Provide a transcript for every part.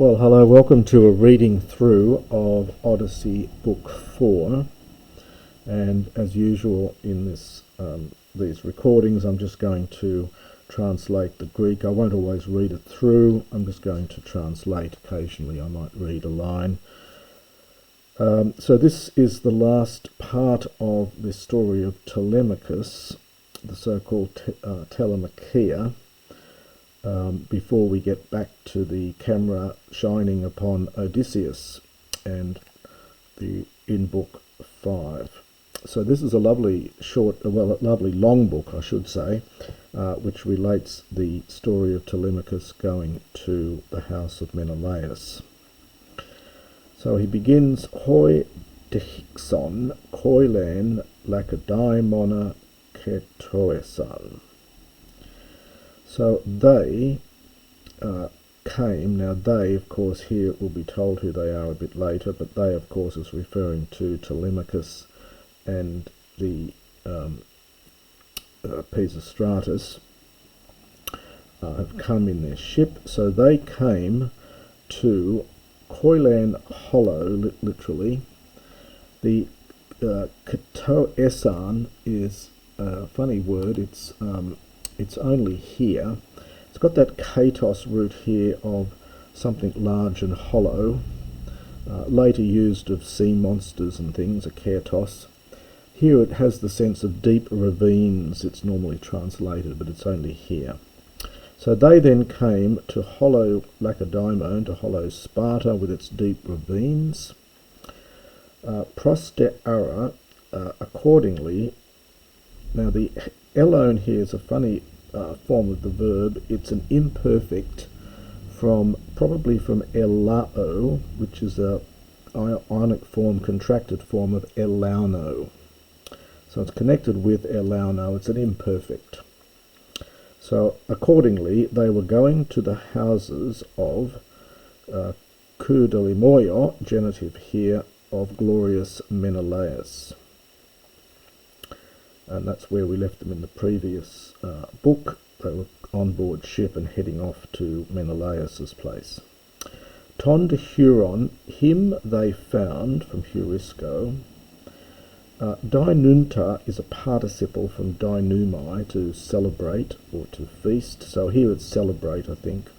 Well, hello, welcome to a reading through of Odyssey Book 4. And as usual in these recordings, I'm just going to translate the Greek. I won't always read it through. I'm just going to translate. Occasionally I might read a line. So this is the last part of the story of Telemachus, the so-called Telemachia, before we get back to the camera shining upon Odysseus and in book 5. So this is a lovely lovely long book, I should say, which relates the story of Telemachus going to the house of Menelaos. So he begins, hoi dehixon koilen lacedaimona ketoesan. So they came. Now they, of course, here will be told who they are a bit later, but they, of course, is referring to Telemachus and the Peisistratos have come in their ship. So they came to Koilan Hollow, literally. The Ketoesan is a funny word. It's only here. It's got that katos root here of something large and hollow, later used of sea monsters and things, a katos. Here it has the sense of deep ravines, it's normally translated, but it's only here. So they then came to hollow Lacedaemon, to hollow Sparta with its deep ravines. Prosteara, accordingly. Now the elone here is a funny form of the verb. It's an imperfect probably from elao, which is a ionic form, contracted form of elauno. So it's connected with elauno. It's an imperfect. So accordingly, they were going to the houses of Koudelimoio, genitive here, of glorious Menelaos. And that's where we left them in the previous book. They were on board ship and heading off to Menelaos' place. Ton de Huron, him they found, from Heurisco. Deinunta is a participle from deinumai, to celebrate or to feast. So here it's celebrate, I think.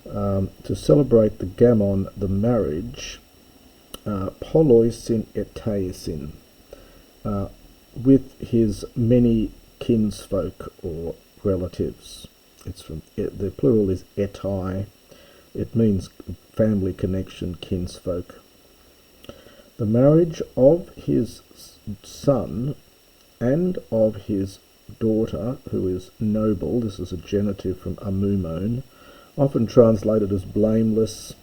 To celebrate the gammon, the marriage, poloisin etaisin, with his many kinsfolk or relatives. It's from the plural is etai. It means family connection, kinsfolk. The marriage of his son and of his daughter, who is noble. This is a genitive from amumon, often translated as blameless.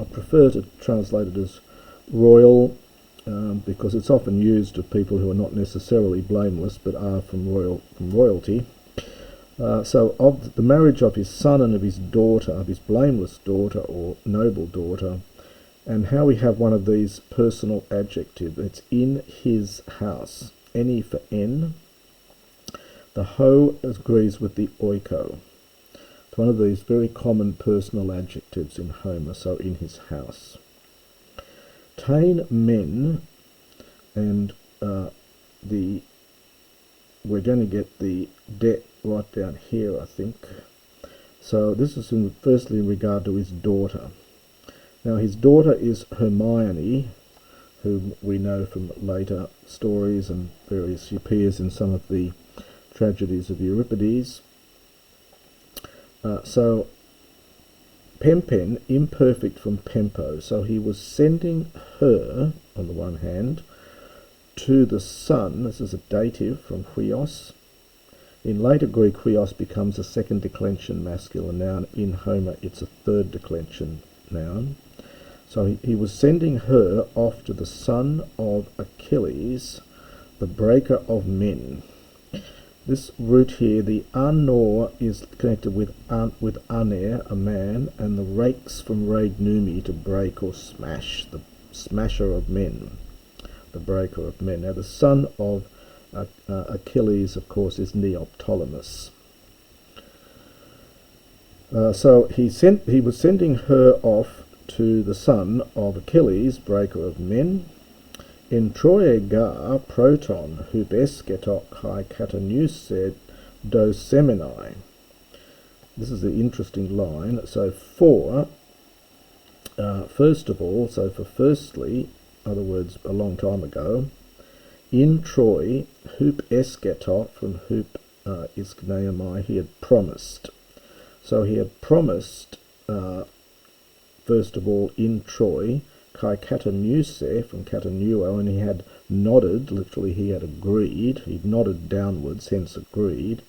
I prefer to translate it as royal, because it's often used of people who are not necessarily blameless but are from royalty. So of the marriage of his son and of his daughter, of his blameless daughter or noble daughter. And how we have one of these personal adjectives. It's in his house. Any for n. The ho agrees with the oiko. It's one of these very common personal adjectives in Homer, so in his house. Tain men, and we're going to get the det right down here, I think. So this is firstly in regard to his daughter. Now his daughter is Hermione, whom we know from later stories and various. She appears in some of the tragedies of Euripides. So Pempen, imperfect from Pempo. So he was sending her, on the one hand, to the son. This is a dative from huios. In later Greek, huios becomes a second declension masculine noun. In Homer, it's a third declension noun. So he was sending her off to the son of Achilles, the breaker of men. This root here, the anor, is connected with aner, a man, and the rakes from ragnumi, to break or smash, the smasher of men, the breaker of men. Now the son of Achilles, of course, is Neoptolemos. So he was sending her off to the son of Achilles, breaker of men, in Troie gar proton hup escetok kai kataneuse dos seminai. This is the interesting line. So first of all, so for firstly, in other words, a long time ago, in Troy, hup escetok, from hup iskneomai, he had promised. So he had promised, first of all, in Troy, kai kataneuse, from katanuo, and he had nodded, literally he had agreed, he'd nodded downwards, hence agreed.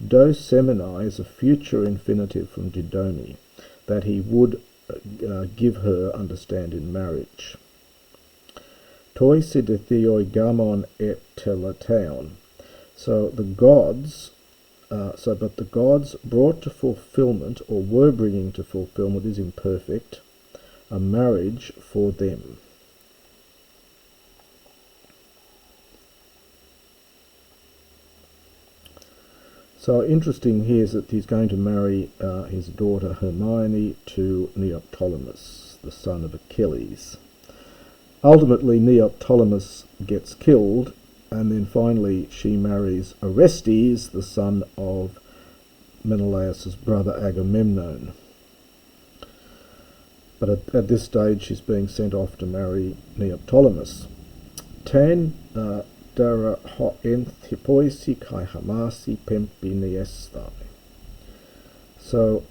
Do seminai is a future infinitive from didomi, that he would give her, understand, in marriage. Toi sidetheoi gamon et teleteon. So the gods, but the gods brought to fulfillment, or were bringing to fulfillment, is imperfect, a marriage for them. So interesting here is that he's going to marry his daughter Hermione to Neoptolemos, the son of Achilles. Ultimately, Neoptolemos gets killed, and then finally she marries Orestes, the son of Menelaos' brother Agamemnon. But at this stage she's being sent off to marry Neoptolemos. Tan dara ho enthipoisi kai hamasi pempi niestai. So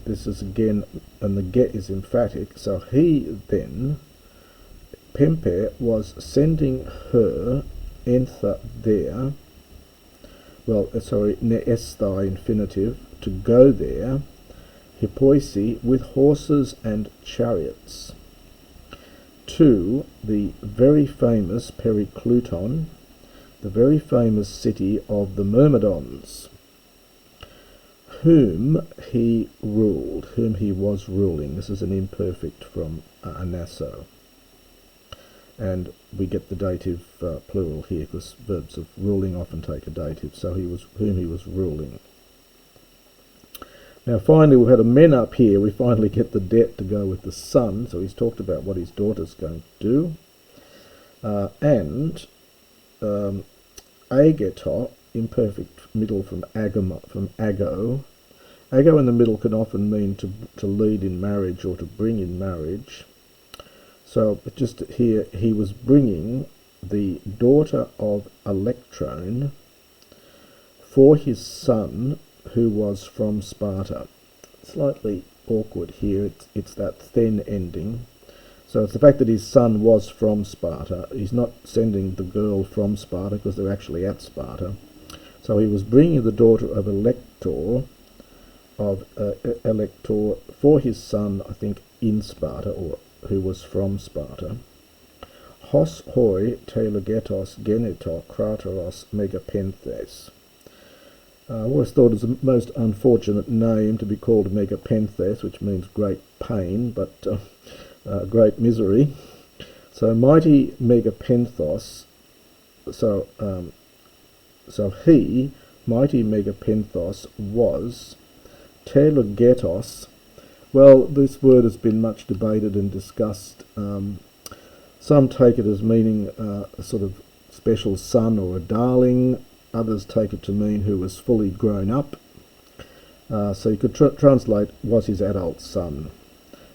this is again, and the get is emphatic, so he then, Pempe, was sending her, entha there, neestai infinitive, to go there, hipoisi, with horses and chariots, to the very famous Pericluton, the very famous city of the Myrmidons, whom he ruled, whom he was ruling. This is an imperfect from anasso. And we get the dative plural here, because verbs of ruling often take a dative, so whom he was ruling. Now finally, we've had a men up here. We finally get the det to go with the son, so he's talked about what his daughter's going to do. And ageto, imperfect middle from ago. Ago in the middle can often mean to lead in marriage or to bring in marriage. So just here, he was bringing the daughter of Alektor for his son, who was from Sparta. Slightly awkward here, it's that then ending. So it's the fact that his son was from Sparta. He's not sending the girl from Sparta because they're actually at Sparta. So he was bringing the daughter of Alektor for his son, I think, in Sparta, or who was from Sparta. Hos hoi telegetos geneto krateros megapenthes. I always thought it was the most unfortunate name to be called Megapenthes, which means great pain, but great misery. So mighty Megapenthos. So he, mighty Megapenthos, was telegetos. Well, this word has been much debated and discussed. Some take it as meaning a sort of special son or a darling. Others take it to mean who was fully grown up. So you could translate was his adult son.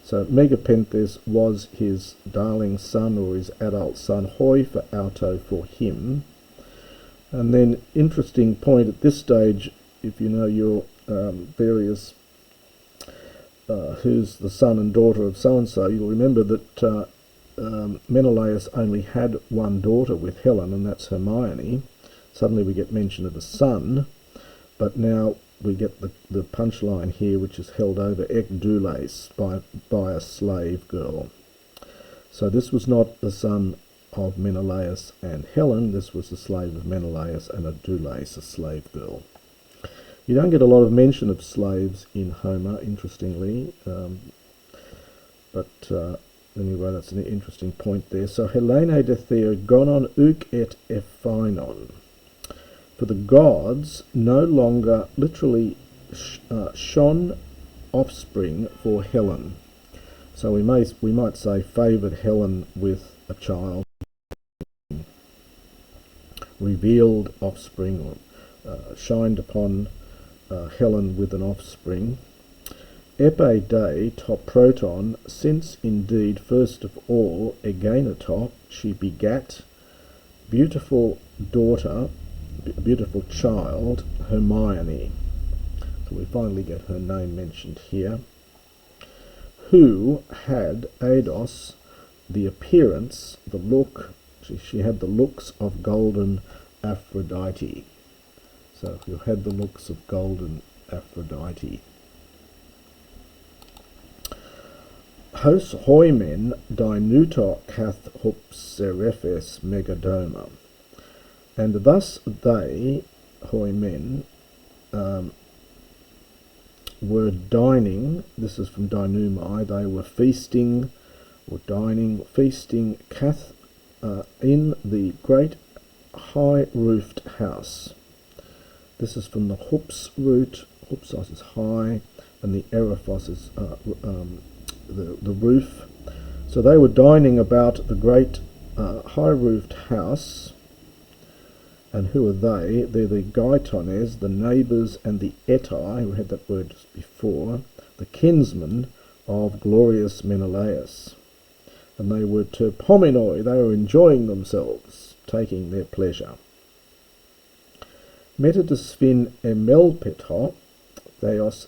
So Megapenthes was his darling son, or his adult son. Hoi for auto, for him. And then interesting point at this stage, if you know your various who's the son and daughter of so-and-so, you'll remember that Menelaos only had one daughter with Helen, and that's Hermione. Suddenly we get mention of a son, but now we get the punchline here, which is held over ek doules, by a slave girl. So this was not the son of Menelaos and Helen, this was the slave of Menelaos and a doules, a slave girl. You don't get a lot of mention of slaves in Homer, interestingly, but anyway, that's an interesting point there. So Helene de Theogonon uk et ephinon. For the gods no longer, literally shone offspring for Helen. So we might say favoured Helen with a child, revealed offspring, or shined upon Helen with an offspring. Epe Dei top proton, since indeed first of all Egeneto she begat beautiful daughter, beautiful child, Hermione. So we finally get her name mentioned here, who had eidos, the appearance, the look, she had the looks of golden Aphrodite. So who had the looks of golden Aphrodite. Hos hoimen dinuto cath hupserephes megadoma. And thus they, hoimen, were dining, this is from dinumai, they were feasting, or dining, feasting, cath, in the great high-roofed house. This is from the hups root, hupsos is high, and the erephos is the roof. So they were dining about the great high-roofed house. And who are they? They're the Gaitones, the neighbours, and the Etai, we had that word just before, the kinsmen of glorious Menelaos. And they were terpomenoi, they were enjoying themselves, taking their pleasure. Metadesphin emelpeto, theos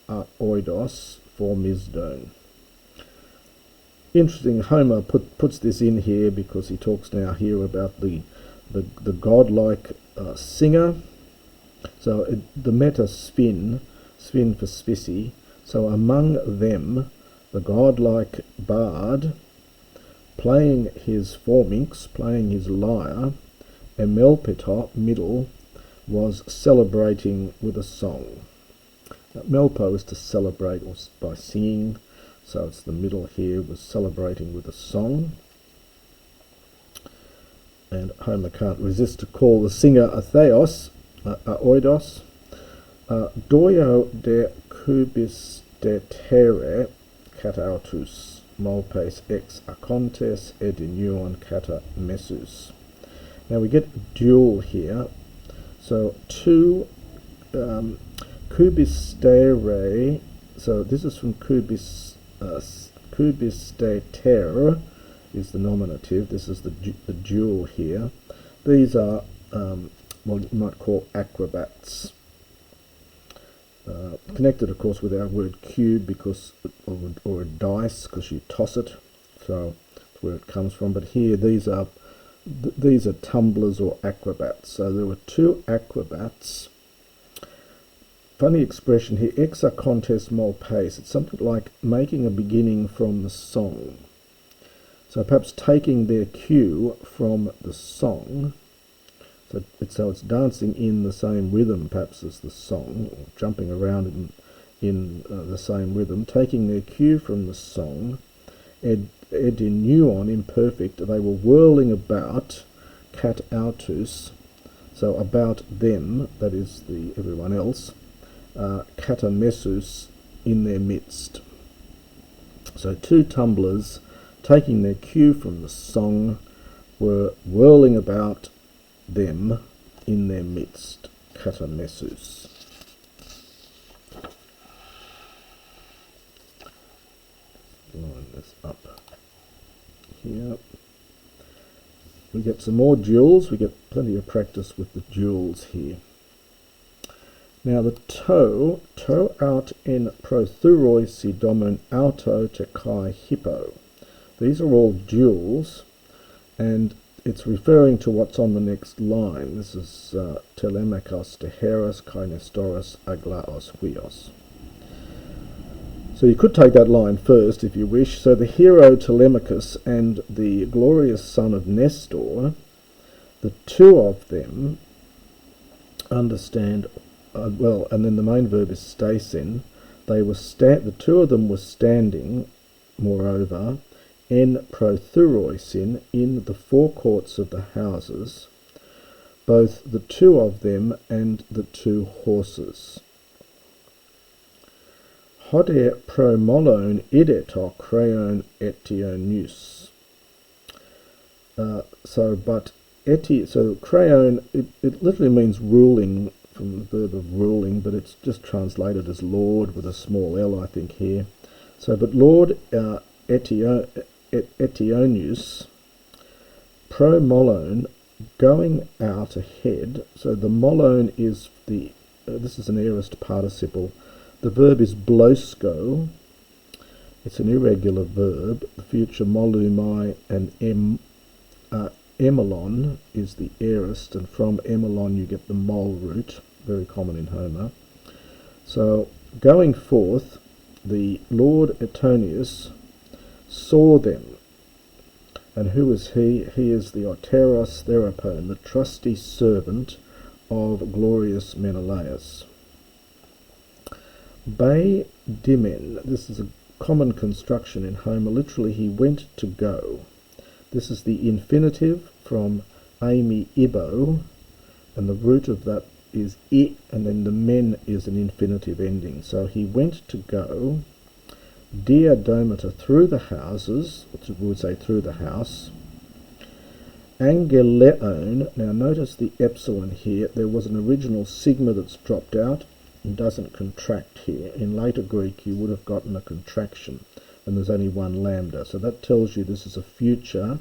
oidos for Misdone. Interesting, Homer puts this in here because he talks now here about the godlike singer. So the meta sphin for spici. So among them, the godlike bard, playing his forminx, playing his lyre, emelpeta, middle, was celebrating with a song. Melpo is to celebrate by singing, so it's the middle here, was celebrating with a song. And Homer can't resist to call the singer a theos, oidos, doio de cubis de terre catautus molpes ex acontes edinuon cata messus. Now we get dual here, so two cubis de, so this is from cubis de terre, is the nominative. This is the dual here. These are what you might call acrobats. Connected, of course, with our word cube because, or a dice, because you toss it. So that's where it comes from. But here, these are tumblers or acrobats. So there were two acrobats. Funny expression here, exa contest mol pace. It's something like making a beginning from the song. So perhaps taking their cue from the song, so it's dancing in the same rhythm perhaps as the song, or jumping around in the same rhythm, taking their cue from the song, edinuon, imperfect, they were whirling about, cat autus, so about them, that is everyone else, katamessus, in their midst. So two tumblers, taking their cue from the song, were whirling about them in their midst, katamessus. Line this up here. We get some more duels. We get plenty of practice with the duels here. Now the toe out in prothuroi si domen auto te kai hippo. These are all duels, and it's referring to what's on the next line. This is Telemachos te heros kai nestoros aglaos huios. So you could take that line first if you wish. So the hero Telemachus and the glorious son of Nestor, the two of them understand, well, and then the main verb is stasin. They were the two of them were standing, moreover, en prothuroisin, in the forecourts of the houses, both the two of them and the two horses. Hoder promolon ideto creon etionus. So creon, it literally means ruling, from the verb of ruling, but it's just translated as Lord with a small L, I think, here. So, but Lord Etionus, pro molone, going out ahead. So the molone is this is an aorist participle. The verb is blosko. It's an irregular verb. The future molumai and emelon is the aorist, and from emelon you get the mol root, very common in Homer. So going forth, the Lord Etonius saw them. And who is he? He is the Oteros Therapon, the trusty servant of glorious Menelaos. Bei dimen, this is a common construction in Homer. Literally, he went to go. This is the infinitive from Amy Ibo, and the root of that is I, and then the men is an infinitive ending. So he went to go, diadomata, through the houses, we would say through the house. Angeleon, now notice the epsilon here, there was an original sigma that's dropped out and doesn't contract here. In later Greek you would have gotten a contraction, and there's only one lambda, so that tells you this is a future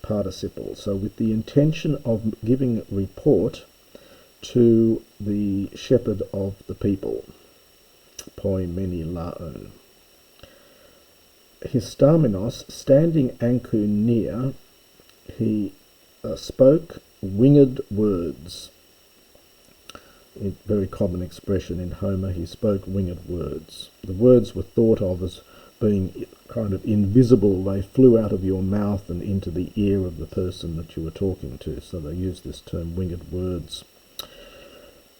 participle. So with the intention of giving report to the shepherd of the people, poi Menelaon. Histaminos, standing Anku near, he spoke winged words. A very common expression in Homer, he spoke winged words. The words were thought of as being kind of invisible. They flew out of your mouth and into the ear of the person that you were talking to, so they used this term winged words.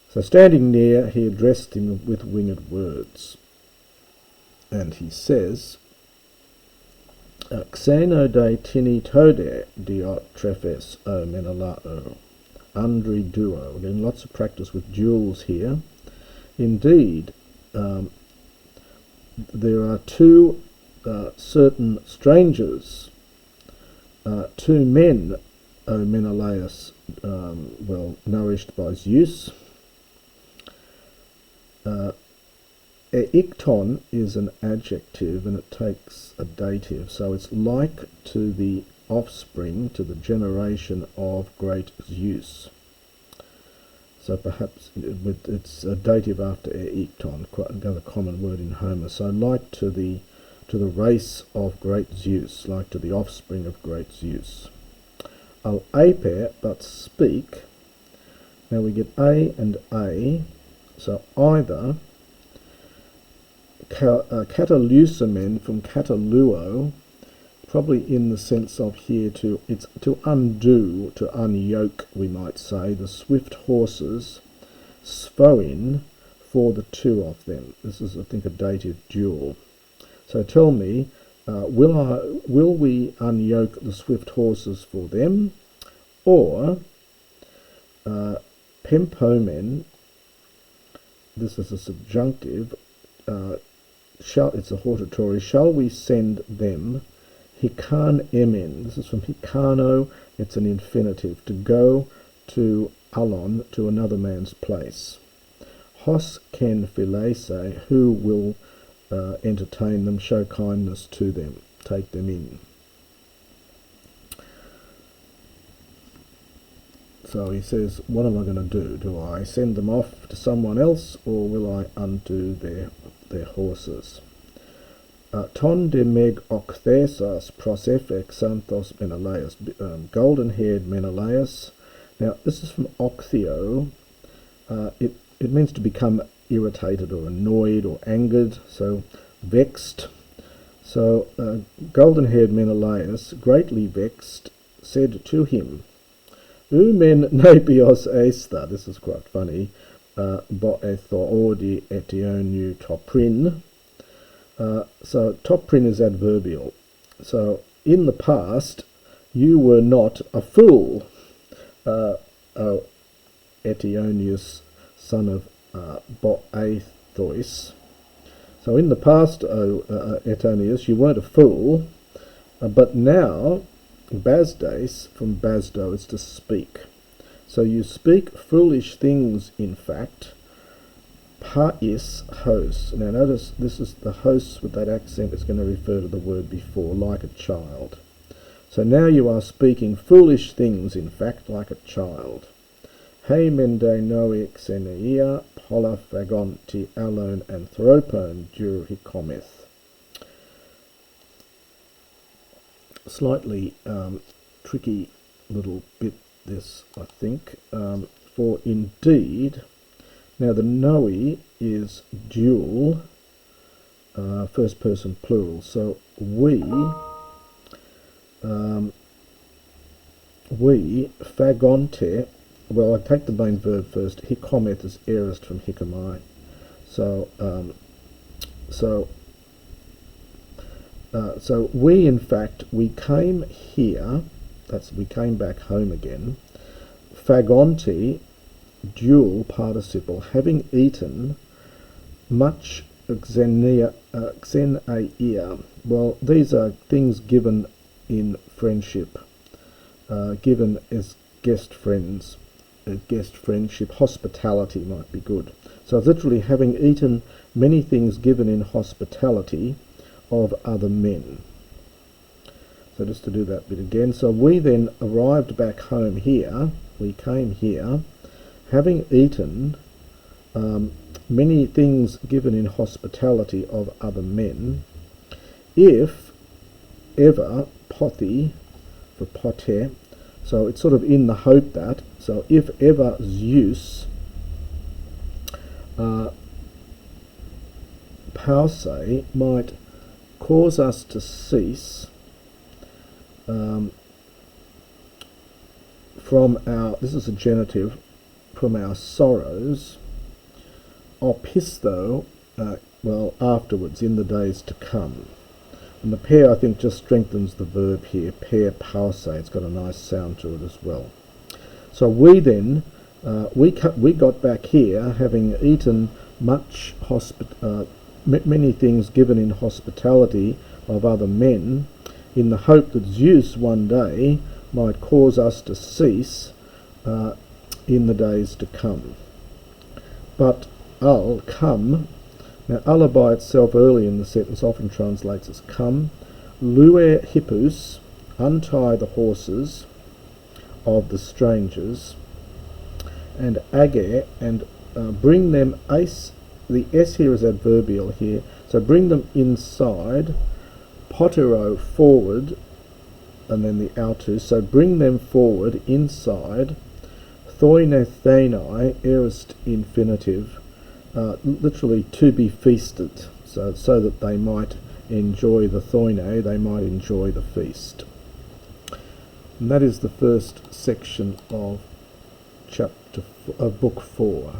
So standing near, he addressed him with winged words. And he says, Xeno de tini tode diotrephes o Menelao, andri duo. Again, lots of practice with duels here. Indeed, there are two certain strangers, two men, O Menelaos, well nourished by Zeus. Eikton is an adjective and it takes a dative, so it's like to the offspring, to the generation of great Zeus. So perhaps it's a dative after Eikton, quite another common word in Homer. So like to the race of great Zeus, like to the offspring of great Zeus. Al aper, but speak. Now we get a and a, so either catalusamen from cataluo, probably in the sense of here it's to undo, to unyoke, we might say, the swift horses, sphoin, for the two of them. This is, I think, a dative dual. So tell me, will we unyoke the swift horses for them, or pempomen, this is a subjunctive, it's a hortatory, shall we send them, hikan emen, this is from hikano, it's an infinitive, to go to alon, to another man's place. Hos ken philese, who will entertain them, show kindness to them, take them in. So he says, what am I going to do? Do I send them off to someone else, or will I undo their horses? Ton de meg okthesas prosephe xanthos Menelaos, golden-haired Menelaos. Now this is from oktheo. It means to become irritated or annoyed or angered, so vexed. So golden-haired Menelaos, greatly vexed, said to him, Umen nepios aesta, this is quite funny, boethoordi etionu toprin. So toprin is adverbial. So in the past, you were not a fool, O Eteonius, son of Boaethos. So in the past, Etonius, you weren't a fool, but now, basdes, from basdo, is to speak. So you speak foolish things, in fact. Pais hos. Now notice this is the hos with that accent is going to refer to the word before, like a child. So now you are speaking foolish things, in fact, like a child. He mende noe xeneia polaphagonti alone anthropon durhicometh. Slightly tricky little bit this, I think, for indeed, now the noe is dual, first person plural, so we fagonte, well, I take the main verb first. Hicometh is aorist from hicomai. So we, in fact, we came here. We came back home again. Fagonti, dual participle, having eaten much xenaia. Well, these are things given in friendship, given as guest friends. Guest friendship, hospitality might be good. So it's literally having eaten many things given in hospitality of other men. So just to do that bit again. So we then arrived back home here. We came here, having eaten many things given in hospitality of other men. If ever, pothi, for pote, so it's sort of in the hope that, so if ever Zeus pause might cause us to cease from our, this is a genitive, from our sorrows, opisto, well, afterwards, in the days to come. And the pair, I think, just strengthens the verb here, pair pause. It's got a nice sound to it as well. So we then, we got back here, having eaten much many things given in hospitality of other men, in the hope that Zeus one day might cause us to cease in the days to come. But I'll come. Now, Allah by itself early in the sentence often translates as come. Lue hippus, untie the horses of the strangers, and age, and bring them, ace, the S here is adverbial here, so bring them inside, potero, forward, and then the autus, so bring them forward, inside, thoinethenai, aorist infinitive, literally to be feasted, so that they might enjoy the thoine, they might enjoy the feast. And that is the first section of book 4.